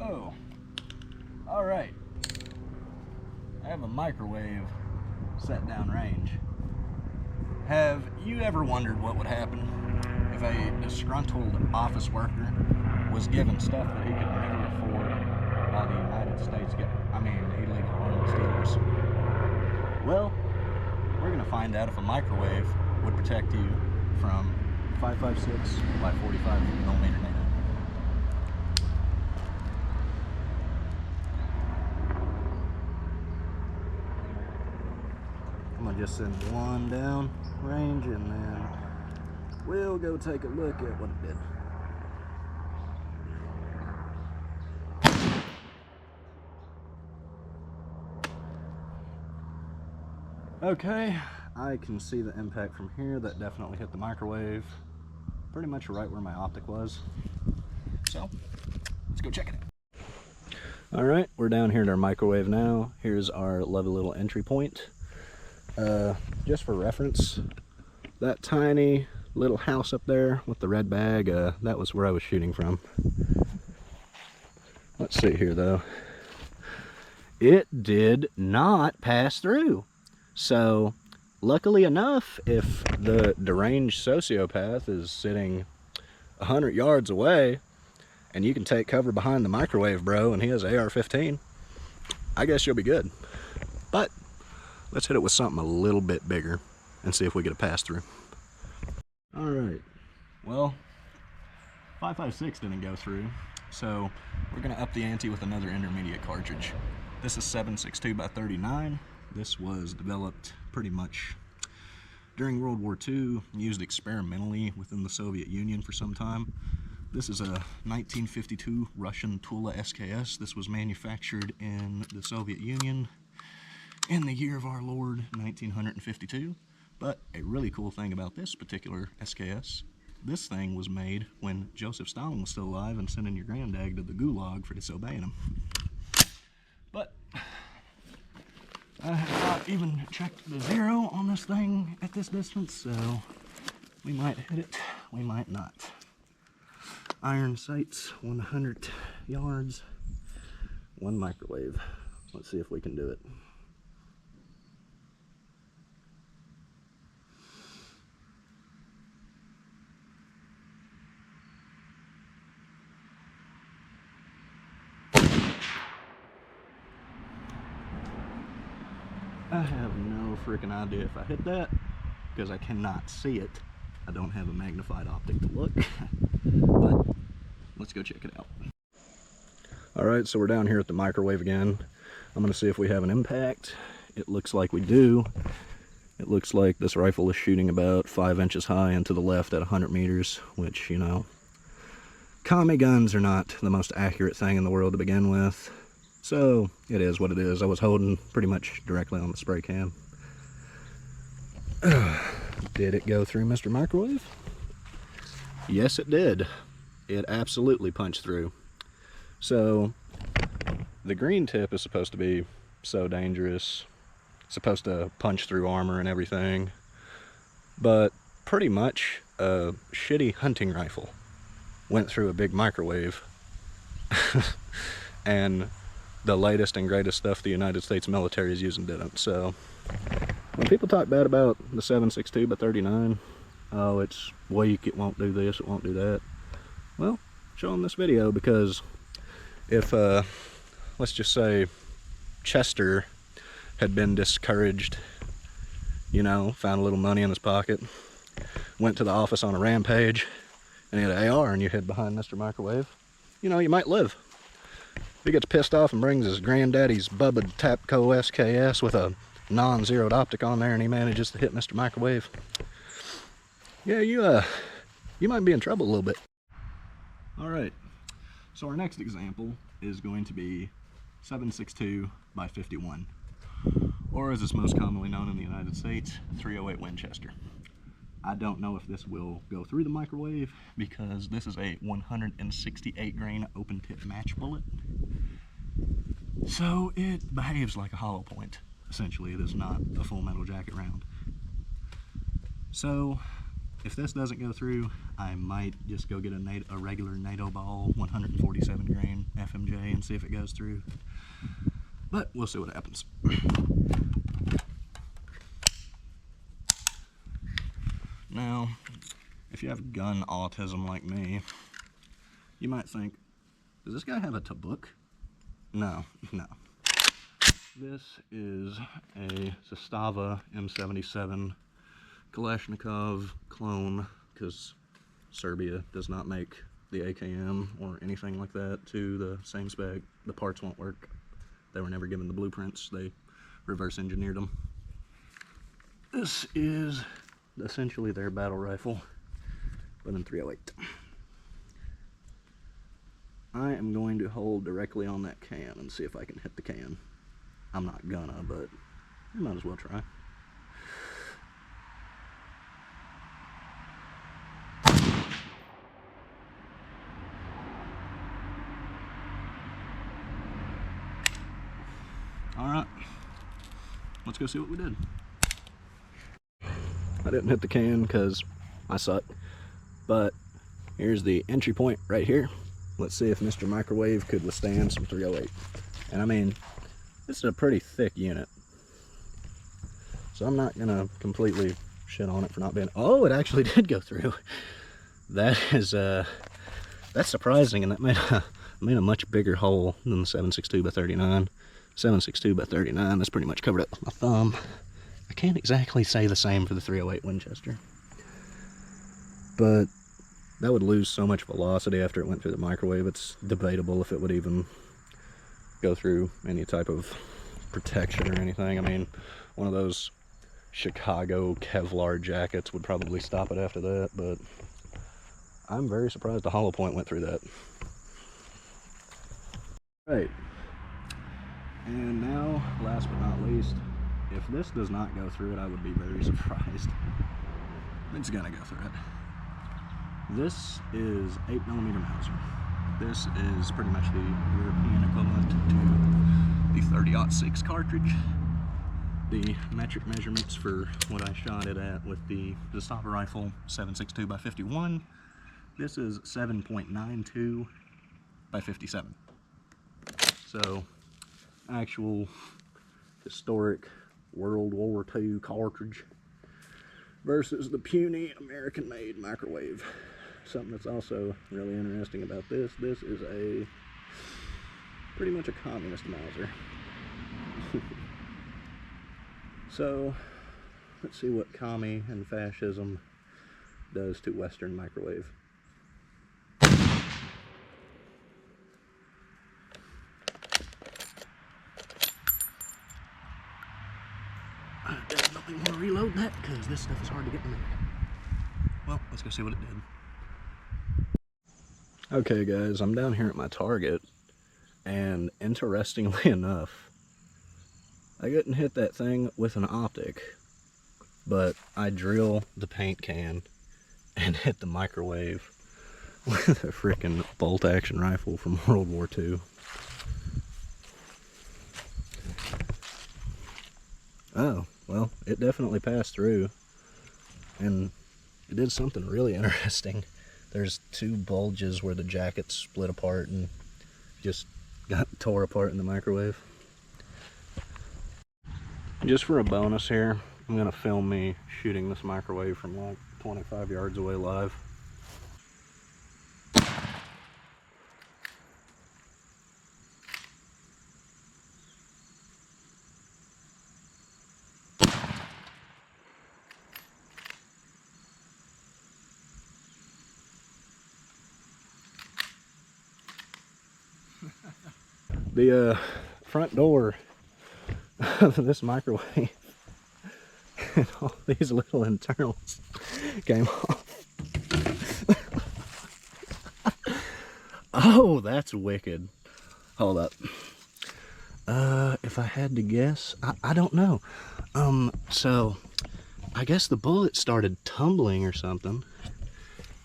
Oh, all right. I have a microwave set down range. Have you ever wondered what would happen if a disgruntled office worker was given stuff that he could never afford by the United States illegal arms dealers? Well, we're gonna find out if a microwave would protect you from 5.56 by 45 millimeter nail. I'm gonna just send one down range and then we'll go take a look at what it did. Okay, I can see the impact from here. That definitely hit the microwave pretty much right where my optic was. So let's go check it out. All right, we're down here at our microwave now. Here's our lovely little entry point. Just for reference, that tiny little house up there with the red bag, that was where I was shooting from. Let's see here though. It did not pass through. So luckily enough, if the deranged sociopath is sitting 100 yards away and you can take cover behind the microwave, bro, and he has AR-15, I guess you'll be good. But let's hit it with something a little bit bigger and see if we get a pass through. All right, well, 5.56 didn't go through, so we're gonna up the ante with another intermediate cartridge. This is 7.62 by 39. This was developed pretty much during World War II, used experimentally within the Soviet Union for some time. This is a 1952 Russian Tula SKS. This was manufactured in the Soviet Union in the year of our Lord, 1952. But a really cool thing about this particular SKS, this thing was made when Joseph Stalin was still alive and sending your granddad to the gulag for disobeying him. But I have not even checked the zero on this thing at this distance, so we might hit it, we might not. Iron sights, 100 yards, one microwave. Let's see if we can do it. I have no freaking idea if I hit that because I cannot see it. I don't have a magnified optic to look, but let's go check it out. All right, so we're down here at the microwave again. I'm gonna see if we have an impact. It looks like we do. It looks like this rifle is shooting about 5 inches high and to the left at 100 meters, which, you know, commie guns are not the most accurate thing in the world to begin with. So it is what it is. I was holding pretty much directly on the spray can. Did it go through, Mr. Microwave? Yes, it did. It absolutely punched through. So the green tip is supposed to be so dangerous, supposed to punch through armor and everything, but pretty much a shitty hunting rifle went through a big microwave. And the latest and greatest stuff the United States military is using didn't. So when people talk bad about the 7.62 by 39, oh, it's weak, it won't do this, it won't do that. Well, show them this video, because if, let's just say Chester had been discouraged, you know, found a little money in his pocket, went to the office on a rampage, and he had an AR and you hid behind Mr. Microwave, you know, you might live. If he gets pissed off and brings his granddaddy's Bubba Tapco SKS with a non-zeroed optic on there and he manages to hit Mr. Microwave, yeah, you might be in trouble a little bit. All right, so our next example is going to be 7.62 by 51, or as it's most commonly known in the United States, 308 Winchester. I don't know if this will go through the microwave because this is a 168 grain open tip match bullet. So it behaves like a hollow point. Essentially, it is not a full metal jacket round. So if this doesn't go through, I might just go get a regular NATO ball 147 grain FMJ and see if it goes through. But we'll see what happens. Now, if you have gun autism like me, you might think, does this guy have a tabuk? No, no. This is a Zastava M77 Kalashnikov clone, because Serbia does not make the AKM or anything like that to the same spec. The parts won't work. They were never given the blueprints. They reverse engineered them. This is essentially their battle rifle, but in .308. I am going to hold directly on that can and see if I can hit the can. I'm not gonna, but I might as well try. Alright, let's go see what we did. I didn't hit the can because I suck, but here's the entry point right here. Let's see if Mr. Microwave could withstand some .308. And I mean, this is a pretty thick unit, so I'm not gonna completely shit on it for not being. Oh, it actually did go through. That is that's surprising, and that made a much bigger hole than the 7.62 by 39. 7.62 by 39. That's pretty much covered up with my thumb. I can't exactly say the same for the .308 Winchester, but that would lose so much velocity after it went through the microwave. It's debatable if it would even go through any type of protection or anything. I mean, one of those Chicago Kevlar jackets would probably stop it after that, but I'm very surprised the hollow point went through that. Right. And now, last but not least, if this does not go through it, I would be very surprised. It's gonna go through it. This is 8mm Mauser. This is pretty much the European equivalent to the 30-06 cartridge. The metric measurements for what I shot it at with the Zastava rifle 7.62 by 51. This is 7.92 by 57. So, actual historic World War II cartridge versus the puny American-made microwave. Something that's also really interesting about this is a pretty much a communist Mauser. So let's see what commie and fascism does to Western microwave. I definitely want to reload that because this stuff is hard to get in there. Well, let's go see what it did. Okay guys, I'm down here at my target, and interestingly enough, I didn't hit that thing with an optic, but I drill the paint can and hit the microwave with a freaking bolt action rifle from World War II. Oh, well, it definitely passed through, and it did something really interesting. There's two bulges where the jacket split apart and just got tore apart in the microwave. Just for a bonus here, I'm gonna film me shooting this microwave from like 25 yards away live. The front door of this microwave and all these little internals came off. Oh, that's wicked. Hold up. If I had to guess, I don't know. So I guess the bullet started tumbling or something,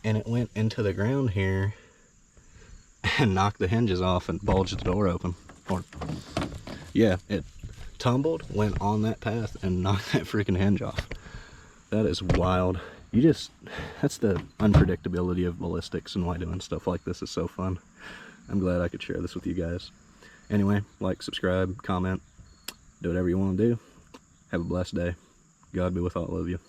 and it went into the ground here and knocked the hinges off and bulged the door open. Or, yeah, it tumbled, went on that path, and knocked that freaking hinge off. That is wild. that's the unpredictability of ballistics, and why doing stuff like this is so fun. I'm glad I could share this with you guys. Anyway, like, subscribe, comment, do whatever you want to do. Have a blessed day. God be with all of you.